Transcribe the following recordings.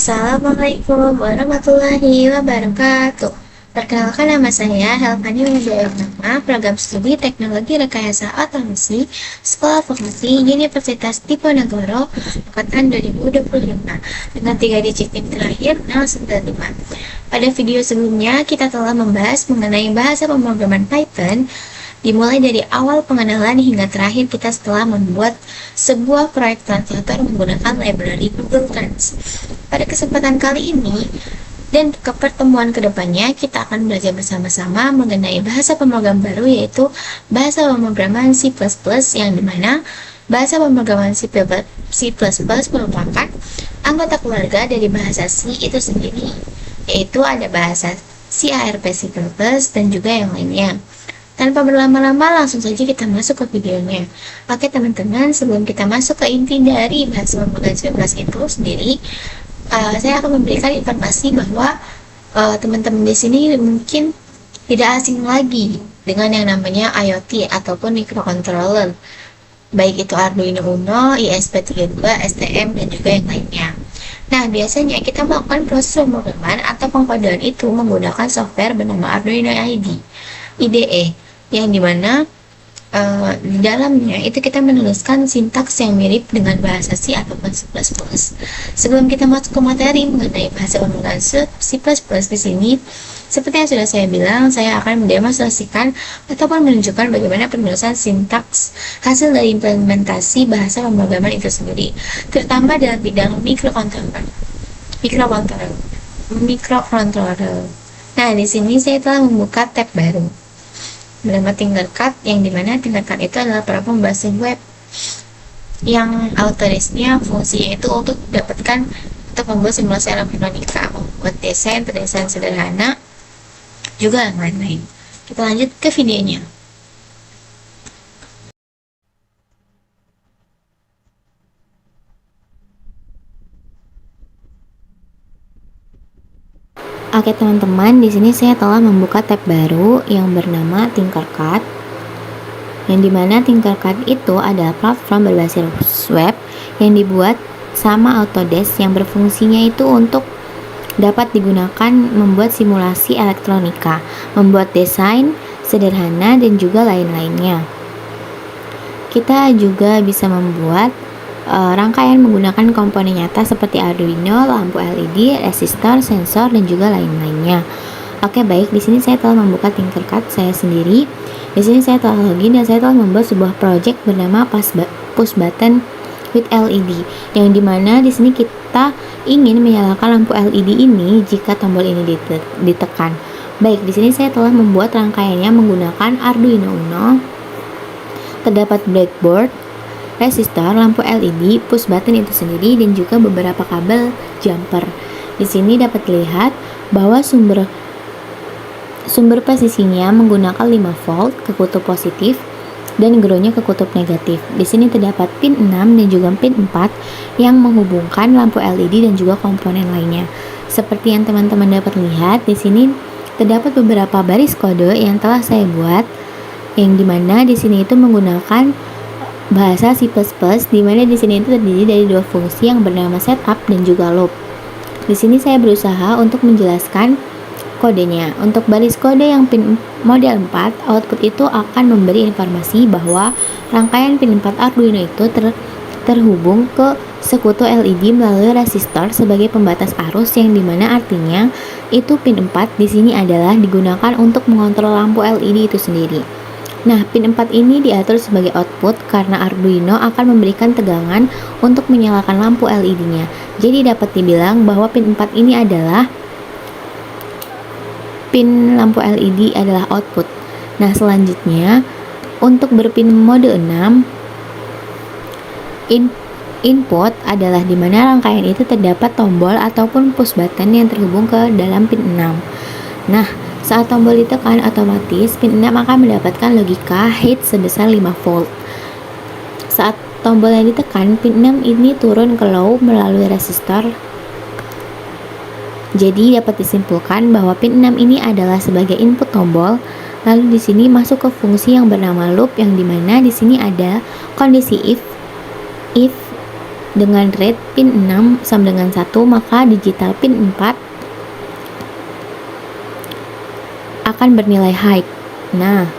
Assalamualaikum warahmatullahi wabarakatuh. Perkenalkan, nama saya Helvani Widyayatma, program studi Teknologi Rekayasa Otomasi, Sekolah Vokasi Universitas Diponegoro, angkatan 2025, dengan 3 digit PIN terakhir 095. Pada video sebelumnya, kita telah membahas mengenai bahasa pemrograman Python, dimulai dari awal pengenalan hingga terakhir kita setelah membuat sebuah proyek translator menggunakan library Google Trans. Pada kesempatan kali ini dan ke pertemuan kedepannya, kita akan belajar bersama-sama mengenai bahasa pemrogram baru, yaitu bahasa pemrograman C++, yang dimana bahasa pemrograman C++ merupakan anggota keluarga dari bahasa C itu sendiri, yaitu ada bahasa C ARP C++ dan juga yang lainnya. Tanpa berlama-lama, langsung saja kita masuk ke videonya. Oke teman-teman, sebelum kita masuk ke inti dari bahasa pemrograman C++ itu sendiri, saya akan memberikan informasi bahwa teman-teman di sini mungkin tidak asing lagi dengan yang namanya IoT ataupun microcontroller, baik itu Arduino Uno, ESP32, STM, dan juga yang lainnya. Nah, biasanya kita melakukan proses pemrograman atau pengkodean itu menggunakan software bernama Arduino IDE, yang dimana di dalamnya itu kita menuliskan sintaks yang mirip dengan bahasa C ataupun C++. Sebelum kita masuk ke materi mengenai bahasa pemrograman C++ di sini, seperti yang sudah saya bilang, saya akan mendemonstrasikan ataupun menunjukkan bagaimana penulisan sintaks hasil dari implementasi bahasa pemrograman itu sendiri, terutama dalam bidang microcontroller. Nah, di sini saya telah membuka tab baru bernama Tinkercad, yang dimana Tinkercad itu adalah program bahasa web yang autorisnya fungsinya itu untuk mendapatkan atau membuat simulasi elektronika, membuat desain sederhana, juga yang lain-lain. Kita lanjut ke videonya. Oke teman-teman, di sini saya telah membuka tab baru yang bernama Tinkercad, yang dimana Tinkercad itu adalah platform berbasis web yang dibuat sama Autodesk, yang berfungsinya itu untuk dapat digunakan membuat simulasi elektronika, membuat desain sederhana, dan juga lain-lainnya. Kita juga bisa membuat rangkaian menggunakan komponen nyata seperti Arduino, lampu LED, resistor, sensor, dan juga lain-lainnya. Oke, baik, di sini saya telah membuka Tinkercad saya sendiri. Di sini saya telah login dan saya telah membuat sebuah project bernama push button with LED, yang dimana di sini kita ingin menyalakan lampu LED ini jika tombol ini ditekan. Baik, di sini saya telah membuat rangkaiannya menggunakan Arduino Uno. Terdapat breadboard, resistor, lampu LED, push button itu sendiri, dan juga beberapa kabel jumper. Di sini dapat dilihat bahwa sumber posisinya menggunakan 5 volt ke kutub positif dan groundnya ke kutub negatif. Di sini terdapat pin 6 dan juga pin 4 yang menghubungkan lampu LED dan juga komponen lainnya. Seperti yang teman-teman dapat lihat, di sini terdapat beberapa baris kode yang telah saya buat, yang dimana di sini itu menggunakan bahasa C++, di mana di sini itu terdiri dari dua fungsi yang bernama setup dan juga loop. Di sini saya berusaha untuk menjelaskan kodenya. Untuk baris kode yang pin model 4, output itu akan memberi informasi bahwa rangkaian pin 4 Arduino itu terhubung ke sekutu LED melalui resistor sebagai pembatas arus, yang dimana artinya itu pin 4 di sini adalah digunakan untuk mengontrol lampu LED itu sendiri. Nah, pin 4 ini diatur sebagai output karena Arduino akan memberikan tegangan untuk menyalakan lampu LED-nya. Jadi dapat dibilang bahwa pin 4 ini adalah pin lampu LED adalah output. Nah, selanjutnya untuk berpin mode 6, input adalah dimana rangkaian itu terdapat tombol ataupun push button yang terhubung ke dalam pin 6. Nah, saat tombol ditekan, otomatis pin 6 akan mendapatkan logika head sebesar 5 volt. Saat tombolnya ditekan, pin 6 ini turun ke low melalui resistor. Jadi dapat disimpulkan bahwa pin 6 ini adalah sebagai input tombol. Lalu di sini masuk ke fungsi yang bernama loop, yang dimana di sini ada kondisi if dengan rate pin 6 sama dengan 1, maka digital pin 4 akan bernilai high. Nah,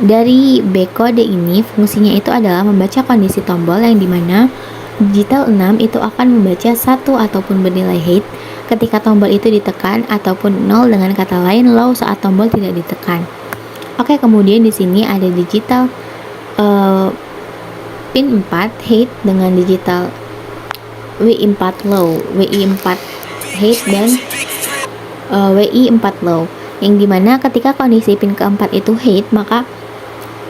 dari B kode ini fungsinya itu adalah membaca kondisi tombol yang dimana digital 6 itu akan membaca 1 ataupun bernilai high ketika tombol itu ditekan ataupun 0 dengan kata lain low saat tombol tidak ditekan. Oke, kemudian di sini ada digital pin 4 high dengan digital WI4 low, WI4 high dan WI4 low, yang dimana ketika kondisi pin keempat itu high, maka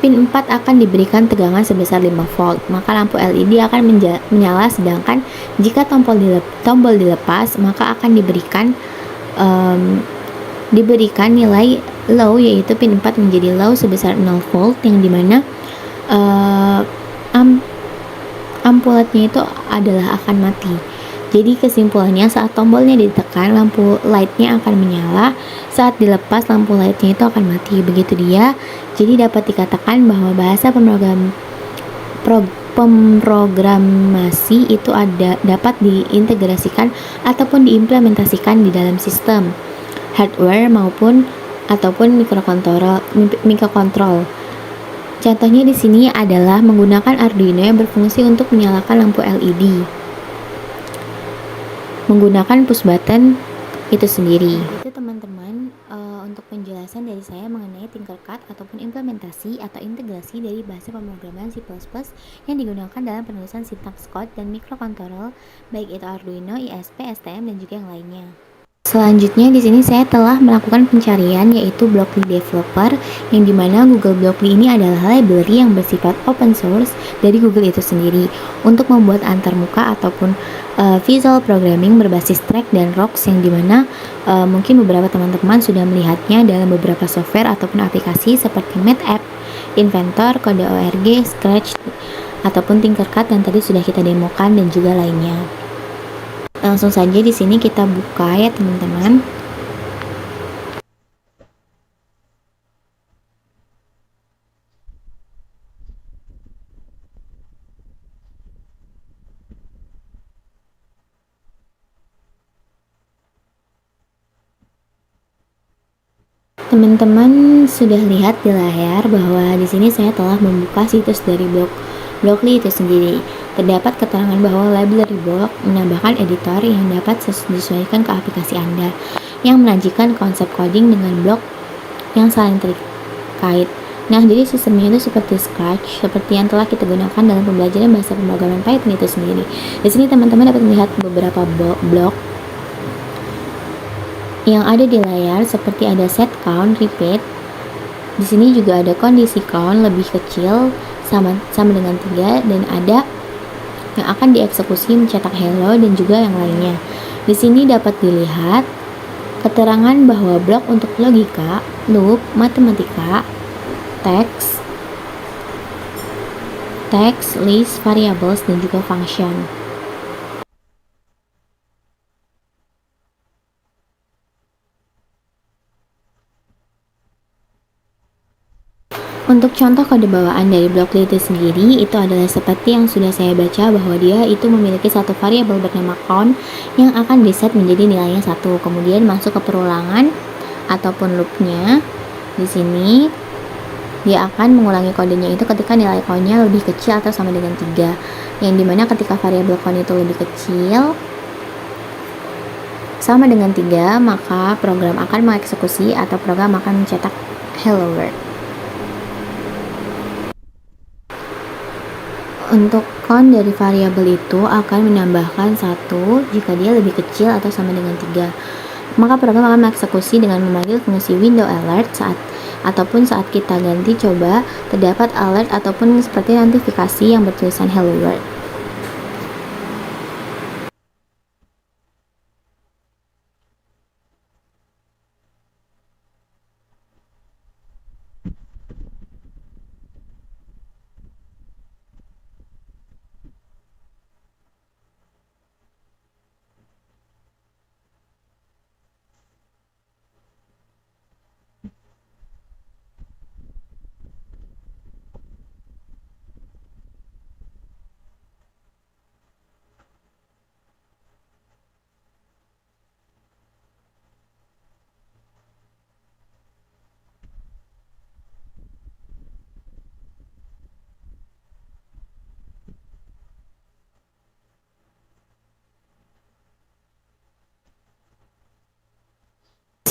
pin 4 akan diberikan tegangan sebesar 5 volt, maka lampu LED akan menyala, sedangkan jika tombol dilepas, maka akan diberikan nilai low, yaitu pin 4 menjadi low sebesar 0 volt, yang dimana ampulatnya itu adalah akan mati. Jadi kesimpulannya, saat tombolnya ditekan, lampu lightnya akan menyala, saat dilepas lampu lightnya itu akan mati. Begitu dia. Jadi dapat dikatakan bahwa bahasa pemrogramasi itu dapat diintegrasikan ataupun diimplementasikan di dalam sistem hardware ataupun mikrokontrol. Contohnya di sini adalah menggunakan Arduino yang berfungsi untuk menyalakan lampu LED, menggunakan push button itu sendiri. Itu teman-teman, untuk penjelasan dari saya mengenai Tinkercad ataupun implementasi atau integrasi dari bahasa pemrograman C++ yang digunakan dalam penulisan sintaks code dan mikrokontrol, baik itu Arduino, ISP, STM, dan juga yang lainnya. Selanjutnya di sini saya telah melakukan pencarian, yaitu Blockly Developer, yang dimana Google Blockly ini adalah library yang bersifat open source dari Google itu sendiri untuk membuat antarmuka ataupun visual programming berbasis track dan rocks, yang dimana mungkin beberapa teman-teman sudah melihatnya dalam beberapa software ataupun aplikasi seperti MathApp, Inventor, Code.org, Scratch, ataupun Tinkercad yang tadi sudah kita demokan dan juga lainnya. Langsung saja di sini kita buka ya teman-teman. Teman-teman sudah lihat di layar bahwa di sini saya telah membuka situs dari Blockly itu sendiri. Terdapat keterangan bahwa library block menambahkan editor yang dapat disesuaikan ke aplikasi Anda, yang menyajikan konsep coding dengan blok yang saling terkait. Nah, jadi sistemnya itu seperti Scratch, seperti yang telah kita gunakan dalam pembelajaran bahasa pemrograman Python itu sendiri. Di sini teman-teman dapat melihat beberapa blok yang ada di layar, seperti ada set count, repeat. Di sini juga ada kondisi count lebih kecil sama dengan 3, dan ada yang akan dieksekusi mencetak hello dan juga yang lainnya. Di sini dapat dilihat keterangan bahwa blok untuk logika, loop, matematika, text, list, variables, dan juga function. Untuk contoh kode bawaan dari Blockly itu sendiri, itu adalah seperti yang sudah saya baca, bahwa dia itu memiliki satu variabel bernama count yang akan diset menjadi nilainya 1, kemudian masuk ke perulangan ataupun loopnya. Di sini dia akan mengulangi kodenya itu ketika nilai countnya lebih kecil atau sama dengan 3, yang dimana ketika variabel count itu lebih kecil sama dengan 3, maka program akan mengeksekusi atau program akan mencetak hello world. Untuk count dari variabel itu akan menambahkan 1 jika dia lebih kecil atau sama dengan 3. Maka program akan mengeksekusi dengan memanggil fungsi window alert saat kita ganti coba, terdapat alert ataupun seperti notifikasi yang bertulisan hello world.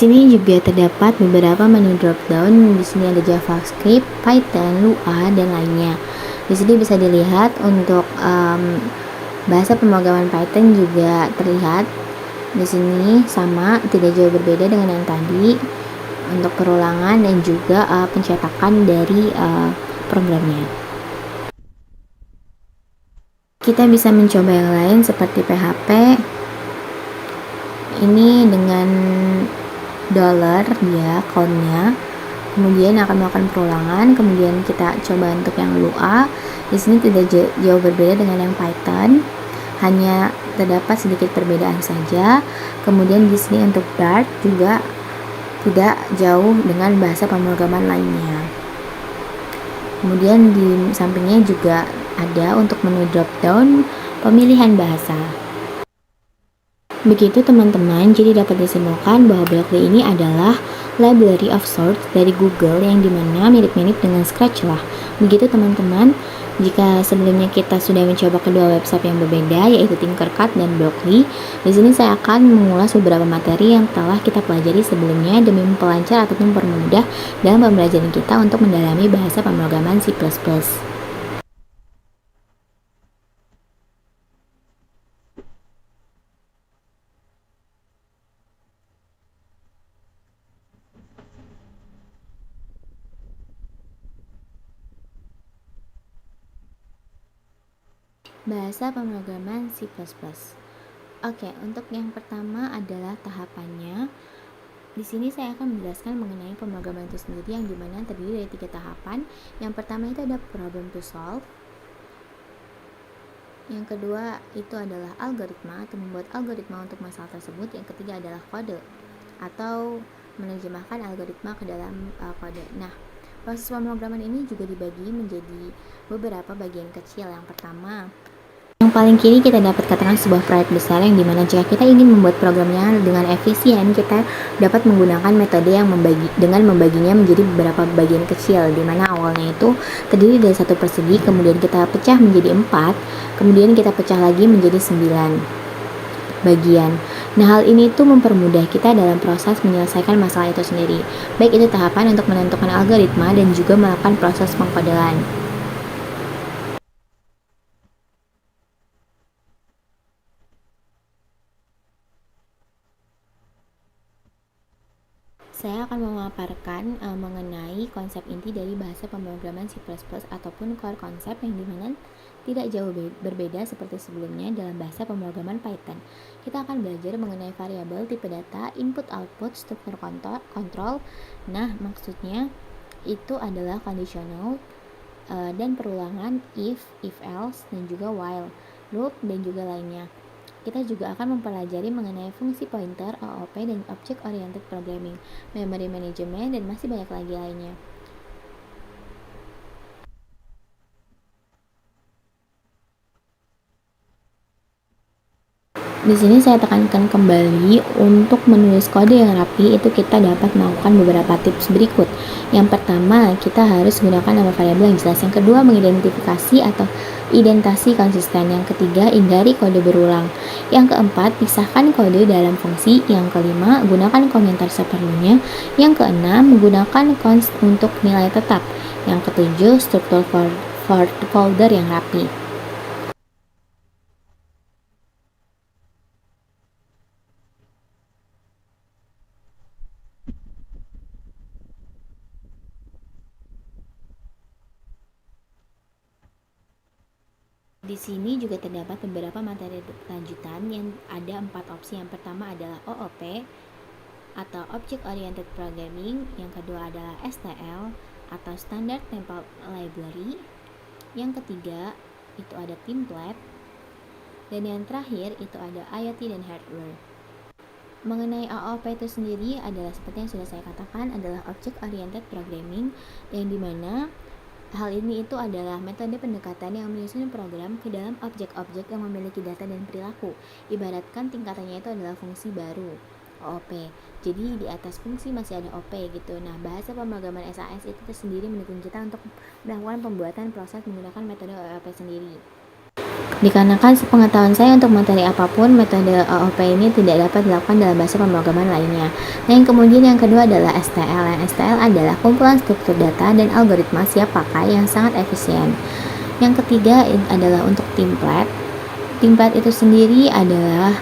sini juga terdapat beberapa menu drop-down. Di sini ada JavaScript, Python, Lua, dan lainnya. Di sini bisa dilihat untuk bahasa pemrograman Python juga terlihat. Di sini sama, tidak jauh berbeda dengan yang tadi untuk perulangan dan juga pencetakan dari programnya. Kita bisa mencoba yang lain seperti PHP. Ini dengan dollar dia countnya, kemudian akan melakukan perulangan. Kemudian kita coba untuk yang Lua. Di sini tidak jauh berbeda dengan yang Python, hanya terdapat sedikit perbedaan saja. Kemudian di sini untuk Dart juga tidak jauh dengan bahasa pemrograman lainnya. Kemudian di sampingnya juga ada untuk menu drop down pemilihan bahasa. Begitu teman-teman, jadi dapat disimpulkan bahwa Blockly ini adalah library of sorts dari Google yang dimana mirip-mirip dengan Scratch lah. Begitu teman-teman, jika sebelumnya kita sudah mencoba kedua website yang berbeda yaitu Tinkercad dan Blockly, di sini saya akan mengulas beberapa materi yang telah kita pelajari sebelumnya demi memperlancar ataupun mempermudah dalam pembelajaran kita untuk mendalami bahasa pemrograman C++. Bahasa pemrograman C++. Oke, untuk yang pertama adalah tahapannya. Di sini saya akan menjelaskan mengenai pemrograman itu sendiri yang dimana terdiri dari 3 tahapan. Yang pertama itu ada problem to solve. Yang kedua itu adalah algoritma atau membuat algoritma untuk masalah tersebut. Yang ketiga adalah kode atau menerjemahkan algoritma ke dalam kode. Nah, proses pemrograman ini juga dibagi menjadi beberapa bagian kecil. Yang pertama, yang paling kiri kita dapat katakan sebuah proyek besar yang dimana jika kita ingin membuat programnya dengan efisien, kita dapat menggunakan metode yang membaginya menjadi beberapa bagian kecil, dimana awalnya itu terdiri dari satu persegi, kemudian kita pecah menjadi 4, kemudian kita pecah lagi menjadi 9 bagian. Nah, hal ini tuh mempermudah kita dalam proses menyelesaikan masalah itu sendiri, baik itu tahapan untuk menentukan algoritma dan juga melakukan proses pengkodean. Saya akan memaparkan mengenai konsep inti dari bahasa pemrograman C++ ataupun core konsep yang dimana tidak jauh berbeda seperti sebelumnya dalam bahasa pemrograman Python. Kita akan belajar mengenai variabel, tipe data, input output, struktur kontrol. Nah, maksudnya itu adalah conditional dan perulangan if else, dan juga while, loop, dan juga lainnya. Kita juga akan mempelajari mengenai fungsi pointer, OOP, dan Object Oriented Programming, Memory Management, dan masih banyak lagi lainnya. Di sini saya tekankan kembali untuk menulis kode yang rapi itu kita dapat melakukan beberapa tips berikut. Yang pertama, kita harus gunakan nama variabel yang jelas. Yang kedua, mengidentifikasi atau identasi konsisten. Yang ketiga, hindari kode berulang. Yang keempat, pisahkan kode dalam fungsi. Yang kelima, gunakan komentar seperlunya. Yang keenam, menggunakan const untuk nilai tetap. Yang ketujuh, struktur folder yang rapi. Di sini juga terdapat beberapa materi lanjutan yang ada 4 opsi. Yang pertama adalah OOP atau Object Oriented Programming, yang kedua adalah STL atau Standard Template Library, yang ketiga itu ada template, dan yang terakhir itu ada IoT dan hardware. Mengenai OOP itu sendiri adalah seperti yang sudah saya katakan, adalah Object Oriented Programming, yang dimana hal ini itu adalah metode pendekatan yang menyusun program ke dalam objek-objek yang memiliki data dan perilaku. Ibaratkan tingkatannya itu adalah fungsi baru, OOP. Jadi di atas fungsi masih ada OP gitu. Nah, bahasa pemrograman SAS itu sendiri mendukung kita untuk melakukan pembuatan proses menggunakan metode OOP sendiri. Dikarenakan sepengetahuan saya untuk materi apapun, metode OOP ini tidak dapat dilakukan dalam bahasa pemrograman lainnya. Nah, yang kemudian yang kedua adalah STL. Yang STL adalah kumpulan struktur data dan algoritma siap pakai yang sangat efisien. Yang ketiga adalah untuk template. Template itu sendiri adalah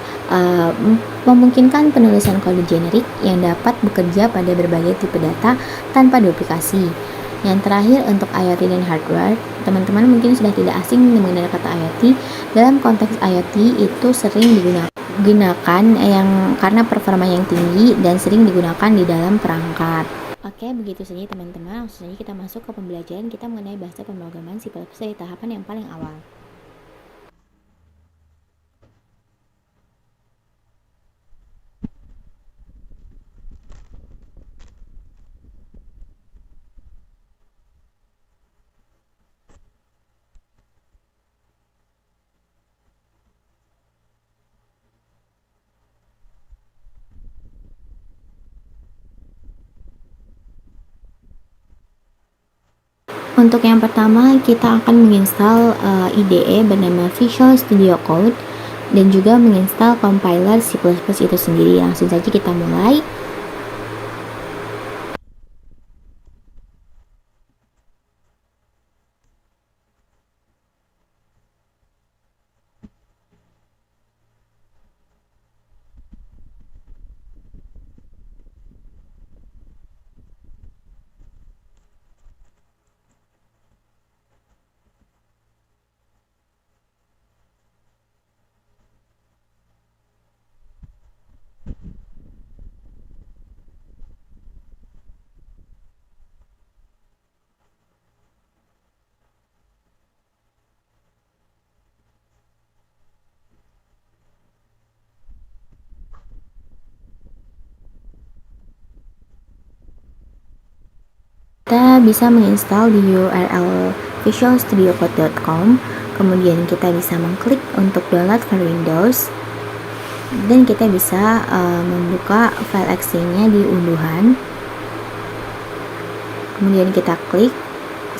memungkinkan penulisan kode generik yang dapat bekerja pada berbagai tipe data tanpa duplikasi. Yang terakhir untuk IoT dan hardware, teman-teman mungkin sudah tidak asing mengenal kata IoT. Dalam konteks IoT itu sering digunakan karena performa yang tinggi dan sering digunakan di dalam perangkat. Oke, begitu saja teman-teman. Langsung saja kita masuk ke pembelajaran kita mengenai bahasa pemrograman C++ dari tahapan yang paling awal. Untuk yang pertama, kita akan menginstal IDE bernama Visual Studio Code dan juga menginstal compiler C++ itu sendiri. Langsung saja kita mulai. Kita bisa menginstal di URL visualstudiocode.com, kemudian kita bisa mengklik untuk download for Windows, dan kita bisa membuka file exe-nya di unduhan. Kemudian kita klik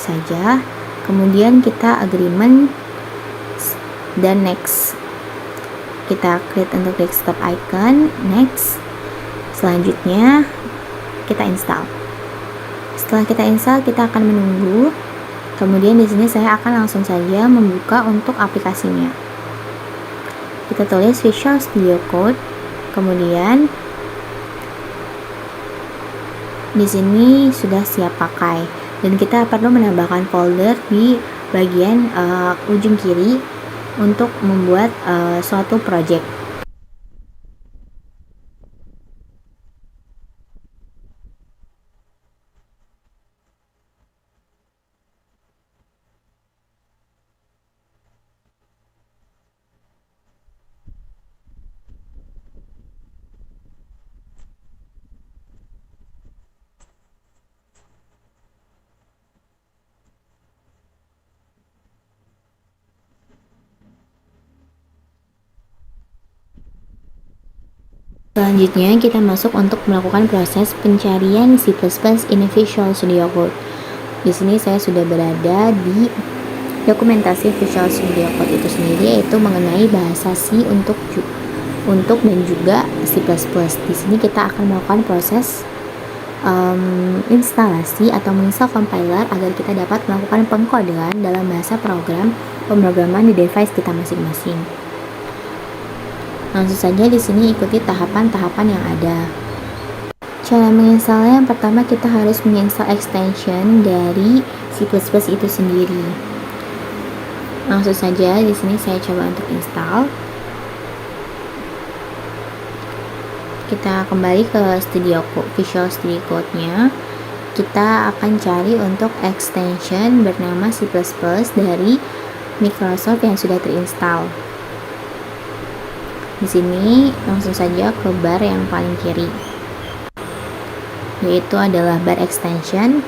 saja, kemudian kita agreement dan next. Kita klik untuk desktop icon, next. Selanjutnya kita install. Setelah kita install, kita akan menunggu. Kemudian di sini saya akan langsung saja membuka untuk aplikasinya. Kita tulis Visual Studio Code. Kemudian di sini sudah siap pakai dan kita perlu menambahkan folder di bagian ujung kiri untuk membuat suatu project. Selanjutnya kita masuk untuk melakukan proses pencarian C++ in Visual Studio Code. Di sini saya sudah berada di dokumentasi Visual Studio Code itu sendiri, yaitu mengenai bahasa C untuk dan juga C++. Di sini kita akan melakukan proses instalasi atau menginstal compiler agar kita dapat melakukan pengkodean dalam bahasa pemrograman di device kita masing-masing. Langsung saja di sini ikuti tahapan-tahapan yang ada. Cara menginstalnya, yang pertama kita harus menginstal extension dari C++ itu sendiri. Langsung saja di sini saya coba untuk install. Kita kembali ke Visual Studio Code-nya. Kita akan cari untuk extension bernama C++ dari Microsoft yang sudah terinstall. Di sini langsung saja ke bar yang paling kiri, yaitu adalah bar extension.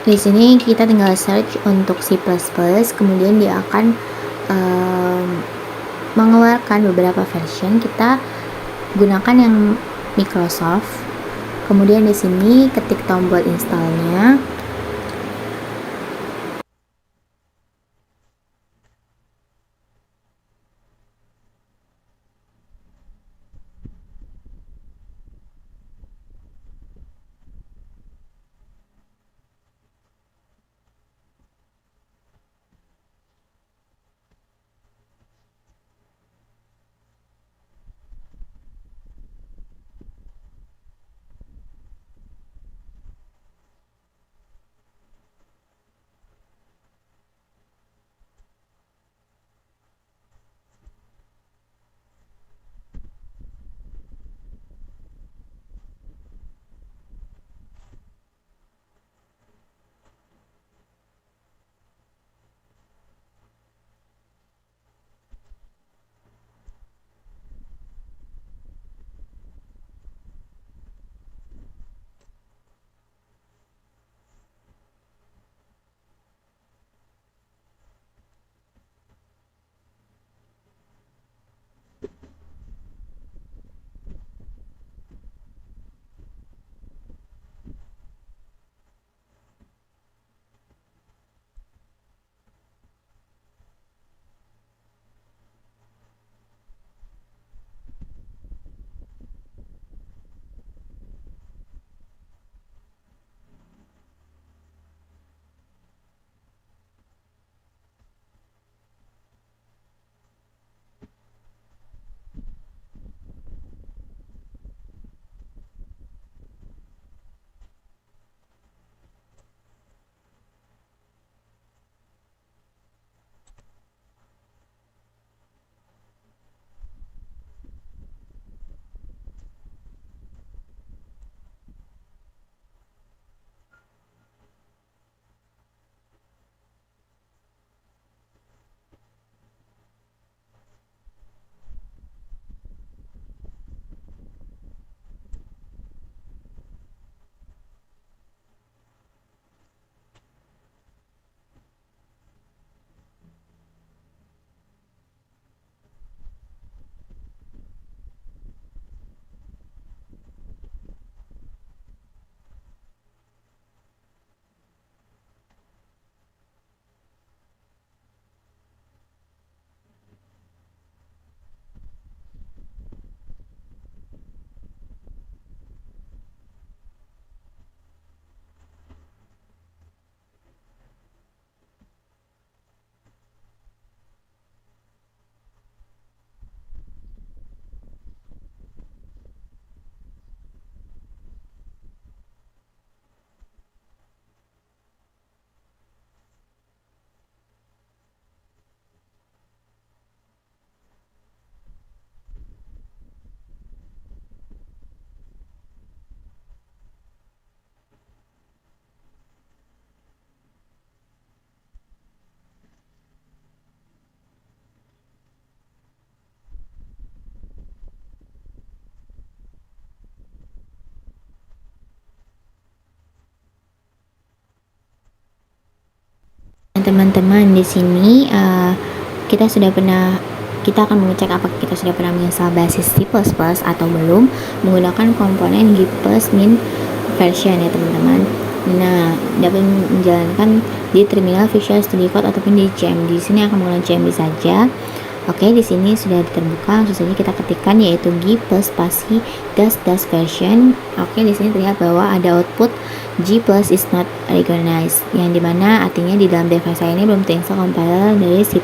Di sini kita tinggal search untuk C++, kemudian dia akan mengeluarkan beberapa version. Kita gunakan yang Microsoft. Kemudian di sini ketik tombol installnya. Teman-teman, di sini kita akan mengecek apakah kita sudah pernah menginstal basis C++ atau belum menggunakan komponen G plus min version ya teman-teman. Nah, dapat menjalankan di terminal Visual Studio Code ataupun di CMD. Di sini akan menggunakan CMD saja. Oke, di sini sudah terbuka. Langsung saja kita ketikkan yaitu G plus spasi dash version. Oke, di sini terlihat bahwa ada output G plus is not recognized, yang dimana artinya di dalam device saya ini belum terinstall compiler dari C++.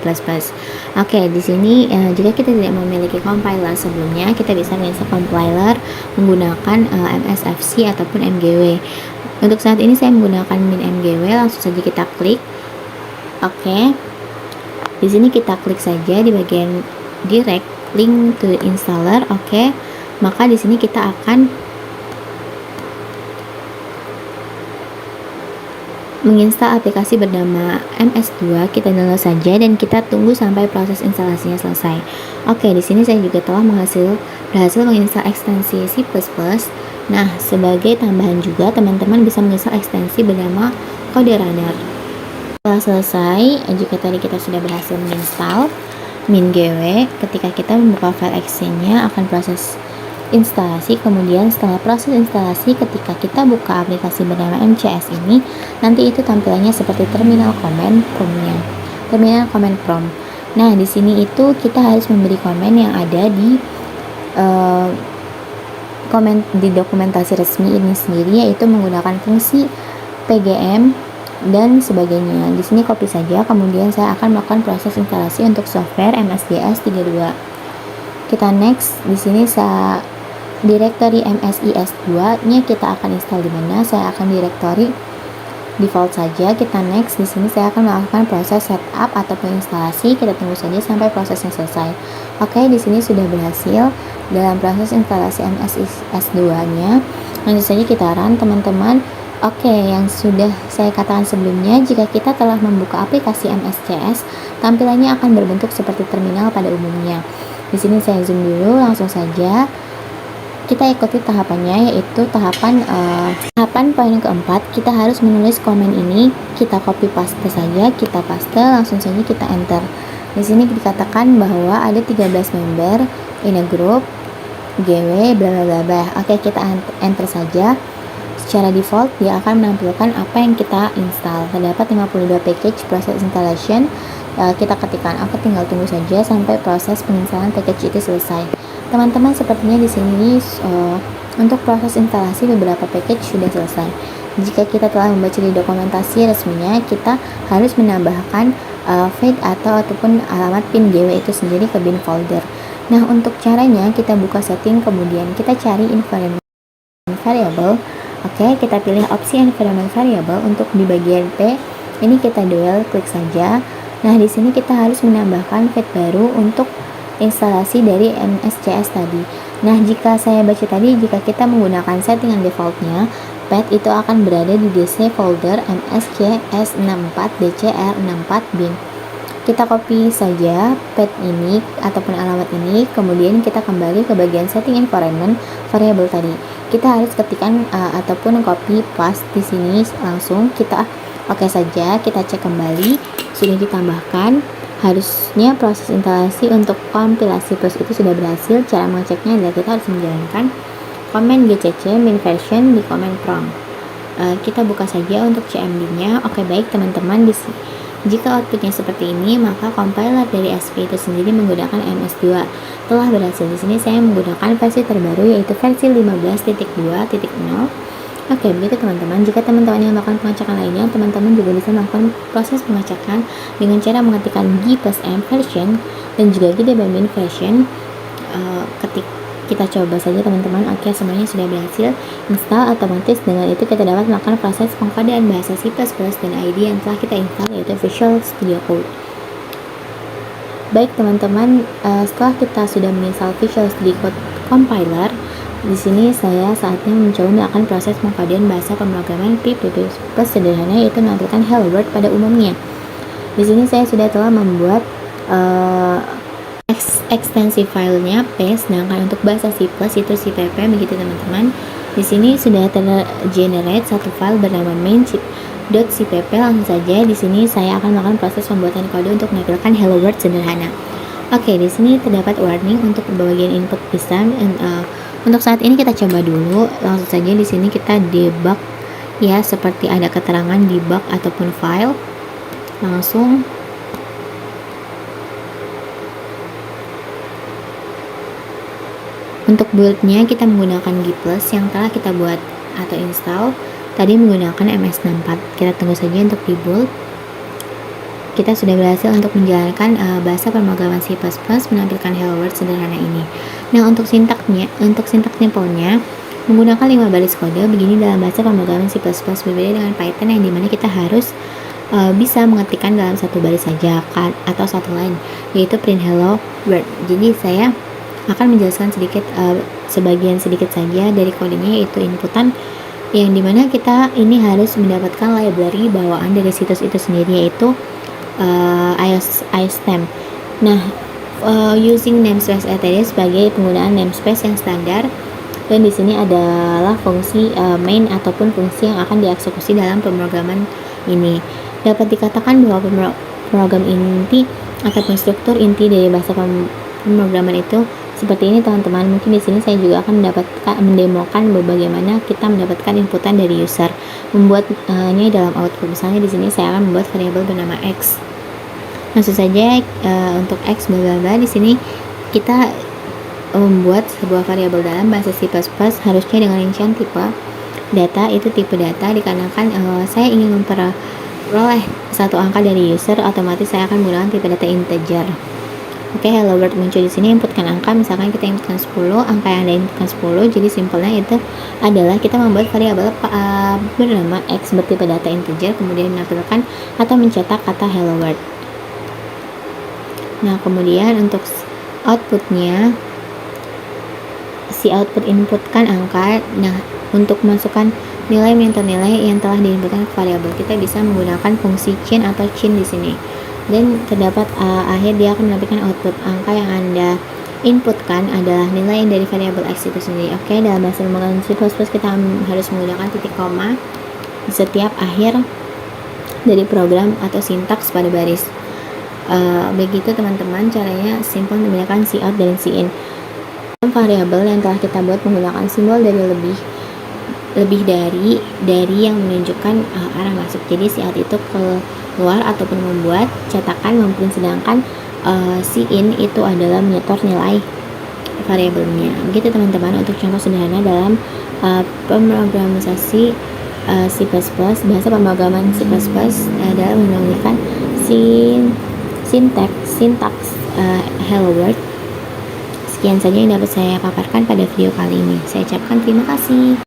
Oke, di sini jika kita tidak memiliki compiler sebelumnya, kita bisa menginstal compiler menggunakan MSFC ataupun MGW. Untuk saat ini saya menggunakan min-mgw. Langsung saja kita klik. Oke, di sini kita klik saja di bagian direct link to installer. Oke, maka di sini kita akan menginstal aplikasi bernama MS2. Kita download saja dan kita tunggu sampai proses instalasinya selesai. Oke, di sini saya juga telah berhasil menginstal ekstensi C++. Nah, sebagai tambahan juga teman-teman bisa menginstal ekstensi bernama kode runner. Setelah selesai, jika tadi kita sudah berhasil menginstal min.gw, ketika kita membuka file exchange-nya akan proses instalasi. Kemudian setelah proses instalasi, ketika kita buka aplikasi bernama MCS ini, nanti itu tampilannya seperti terminal command prompt-nya. Terminal command prompt. Nah, di sini itu kita harus memberi komen yang ada di komen di dokumentasi resmi ini sendiri, yaitu menggunakan fungsi pgm dan sebagainya. Di sini copy saja, kemudian saya akan melakukan proses instalasi untuk software MSJS 32. Kita next. Di sini saya directory MSIS2-nya kita akan install di mana? Saya akan directory default saja. Kita next. Di sini saya akan melakukan proses setup ataupun instalasi. Kita tunggu saja sampai prosesnya selesai. Oke, di sini sudah berhasil dalam proses instalasi MSIS2-nya. Lanjut saja kita run, teman-teman. Oke, yang sudah saya katakan sebelumnya, jika kita telah membuka aplikasi MSCS, tampilannya akan berbentuk seperti terminal pada umumnya. Di sini saya zoom dulu, langsung saja kita ikuti tahapannya, yaitu tahapan poin keempat. Kita harus menulis komen ini, kita copy paste saja, kita paste, langsung saja kita enter. Di sini dikatakan bahwa ada 13 member in a group, GW, bla bla bla. Oke, kita enter saja. Secara default dia akan menampilkan apa yang kita install. Terdapat 52 package proses installation. Kita ketikkan, aku tinggal tunggu saja sampai proses penginstalan package itu selesai. Teman-teman, sepertinya di sini untuk proses instalasi beberapa package sudah selesai. Jika kita telah membaca di dokumentasi resminya, kita harus menambahkan fade ataupun alamat pin GW itu sendiri ke bin folder. Nah, untuk caranya kita buka setting, kemudian kita cari environment variable. Oke, kita pilih opsi environment variable. Untuk di bagian P ini kita double klik saja. Nah, di sini kita harus menambahkan fade baru untuk instalasi dari MSCS tadi. Nah, jika saya baca tadi, jika kita menggunakan settingan defaultnya, path itu akan berada di DC folder MSCS64DCR64 bin. Kita copy saja path ini ataupun alamat ini, kemudian kita kembali ke bagian setting environment variable tadi. Kita harus ketikkan ataupun copy paste di sini langsung. Kita oke saja, kita cek kembali sudah ditambahkan. Harusnya proses instalasi untuk kompilasi plus itu sudah berhasil. Cara mengeceknya adalah kita harus menjalankan command gcc min version di command prompt. Kita buka saja untuk cmd-nya. Oke, baik teman-teman, jika outputnya seperti ini, maka compiler dari SP itu sendiri menggunakan MS2 telah berhasil. Di sini saya menggunakan versi terbaru, yaitu versi 15.2.0. Oke, begitu teman-teman. Jika teman-teman ingin melakukan pengecekan lainnya, teman-teman juga bisa melakukan proses pengecekan dengan cara mengetikkan g+m version dan juga g+min version. Kita coba saja teman-teman. Oke, semuanya sudah berhasil install otomatis. Dengan itu kita dapat melakukan proses pengkodean bahasa C++ dan ID yang telah kita install, yaitu Visual Studio Code. Baik teman-teman, setelah kita sudah menginstal Visual Studio Code compiler, di sini saya saatnya mencoba melakukan proses pengkodean bahasa pemrograman C++ sederhana, yaitu menampilkan Hello World pada umumnya. Di sini saya sudah telah membuat ekstensi filenya P, sedangkan untuk bahasa C+ itu cpp, begitu teman-teman. Di sini sudah tergenerate satu file bernama main.cpp. Langsung saja di sini saya akan melakukan proses pembuatan kode untuk menampilkan Hello World sederhana. Oke, di sini terdapat warning untuk bagian input bisa. Untuk saat ini kita coba dulu. Langsung saja di sini kita debug ya, seperti ada keterangan debug ataupun file. Langsung untuk buildnya kita menggunakan G+ yang telah kita buat atau install tadi menggunakan MS64. Kita tunggu saja untuk di build. Kita sudah berhasil untuk menjalankan bahasa pemrograman C++ menampilkan Hello World sederhana ini. Nah, untuk sintaknya simple-nya menggunakan 5 baris kode begini dalam bahasa pemrograman C++, berbeda dengan Python yang dimana kita harus bisa mengetikkan dalam satu baris saja atau satu line, yaitu print Hello World. Jadi saya akan menjelaskan sebagian sedikit saja dari kodenya, yaitu inputan yang dimana kita ini harus mendapatkan library bawaan dari situs itu sendiri, yaitu iostem. Nah, using namespace etd sebagai penggunaan namespace yang standar Dan di sini adalah fungsi main ataupun fungsi yang akan dieksekusi dalam pemrograman ini. Dapat dikatakan bahwa program inti ataupun struktur inti dari bahasa pemrograman itu seperti ini teman-teman. Mungkin di sini saya juga akan mendemokan bagaimana kita mendapatkan inputan dari user, membuatnya dalam output. Misalnya di sini saya akan membuat variabel bernama x. Langsung saja untuk x bla bla bla. Di sini kita membuat sebuah variabel dalam bahasa C++, harusnya dengan rincian tipe data. Itu tipe data dikarenakan saya ingin memperoleh satu angka dari user, otomatis saya akan menggunakan tipe data integer. Oke, hello world muncul di sini, inputkan angka, misalkan kita inputkan 10, angka yang ada inputkan 10. Jadi simpelnya itu adalah kita membuat variabel bernama x bertipe data integer, kemudian menampilkan atau mencetak kata hello world. Nah, kemudian untuk outputnya, si output inputkan angka. Nah, untuk masukkan nilai menyentuh nilai yang telah diinputkan ke variabel, kita bisa menggunakan fungsi chain atau chain di sini. Dan terdapat akhir dia akan menampilkan output. Angka yang Anda inputkan adalah nilai dari variabel x itu sendiri. Oke, dalam bahasa pemrograman C++ kita harus menggunakan titik koma di setiap akhir dari program atau sintaks pada baris. Begitu teman-teman caranya simpel membedakan cout dan cin. Variabel yang telah kita buat menggunakan simbol dari lebih dari yang menunjukkan arah masuk. Jadi cout itu keluar ataupun membuat cetakan maupun, sedangkan cin itu adalah menyetor nilai variabelnya. Begitu teman-teman untuk contoh sederhana dalam pemrogramasasi C++. Bahasa pemrograman C++ adalah menggunakan sintaks hello world. Sekian saja yang dapat saya paparkan pada video kali ini. Saya ucapkan terima kasih.